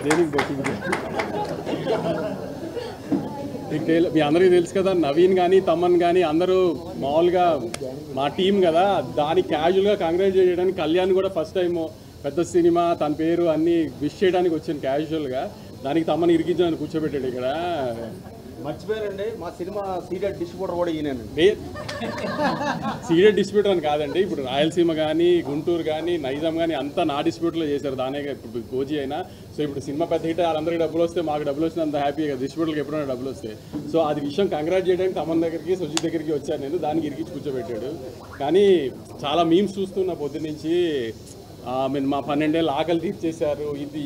దేనికి బుకింగ్ మీ అందరికీ తెలుసు కదా, నవీన్ కానీ తమన్ కానీ అందరూ మామూలుగా మా టీం కదా, దానికి క్యాజువల్గా కంగ్రాచులేట్ చేయడానికి కళ్యాణ్ కూడా ఫస్ట్ టైం పెద్ద సినిమా తన పేరు అన్నీ విష్ చేయడానికి వచ్చాను క్యాజువల్గా. దానికి తమన్ ఇరికించాలని కూర్చోబెట్టాడు ఇక్కడ. మర్చిపోయారండి, మా సినిమా సీరియల్ డిస్ట్రిబ్యూటర్ కూడా ఈయనండి. సీరియల్ డిస్ట్రిబ్యూటర్ అని కాదండి, ఇప్పుడు రాయలసీమ కానీ గుంటూరు కానీ నైజాం కానీ అంతా నా డిస్ట్రిబ్యూటర్లో చేశారు. దానే ఇప్పుడు గోజీ అయినా. సో ఇప్పుడు సినిమా పెద్ద హిట్, వాళ్ళందరికీ డబ్బులు వస్తే మాకు డబ్బులు వచ్చిన అంత హ్యాపీగా డిస్ట్రిబ్యూటర్కి ఎప్పుడైనా డబ్బులు వస్తాయి. సో అది విషయం కంగ్రాట్ చేయడానికి తమన్ దగ్గరికి సుజిత్ దగ్గరికి వచ్చాను నేను. దానికి ఇరికించి కూర్చోబెట్టాడు. కానీ చాలా మీమ్స్ చూస్తున్నా పొద్దు నుంచి. మా 12 ఏళ్ళు ఆకలి తీర్చేశారు, ఇది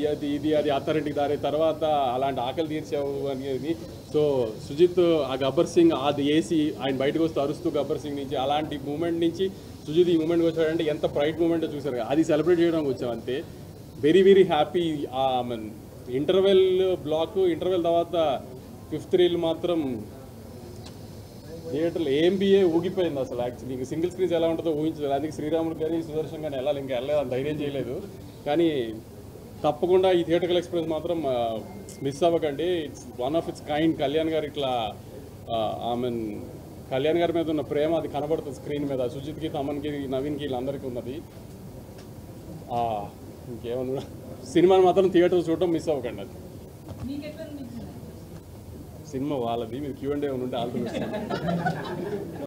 అది అత్తారింటికి దారి తర్వాత అలాంటి ఆకలి తీర్చావు అనేది. సో సుజిత్ ఆ గబ్బర్ సింగ్ అది వేసి ఆయన బయటకు వస్తూ అరుస్తూ గబ్బర్ సింగ్ నుంచి అలాంటి మూమెంట్ నుంచి సుజిత్ ఈ మూమెంట్కి వచ్చాడంటే ఎంత ప్రైడ్ మూమెంట్ చూసారు. అది సెలబ్రేట్ చేయడానికి వచ్చాం అంతే. Very very happy. Interval block interval తర్వాత 5th రీల్ మాత్రం థియేటర్లో ఏంబిఏ ఊగిపోయింది అసలు. యాక్చువల్లీ ఇంక సింగిల్ స్క్రీన్స్ ఎలా ఉంటుందో ఊహించలేదు. అందుకే శ్రీరాములు కానీ సుదర్శన్ కానీ వెళ్ళాలి, ఇంకా వెళ్ళలేదు అని ధైర్యం చేయలేదు. కానీ తప్పకుండా ఈ థియేటర్కల్ ఎక్స్పీరియన్స్ మాత్రం మిస్ అవ్వకండి. It's one of it's kind. Kalyan గారు ఇట్లా కళ్యాణ్ గారి మీద ఉన్న ప్రేమ అది కనబడుతుంది స్క్రీన్ మీద. సుజిత్కి తమన్కి నవీన్కి వీళ్ళందరికీ ఉన్నది. ఇంకేమన్నా సినిమాని మాత్రం థియేటర్ చూడటం మిస్ అవ్వకండి. అది సినిమా వాళ్ళది, మీరు Q&A ఉంటే ఆల్రెడీ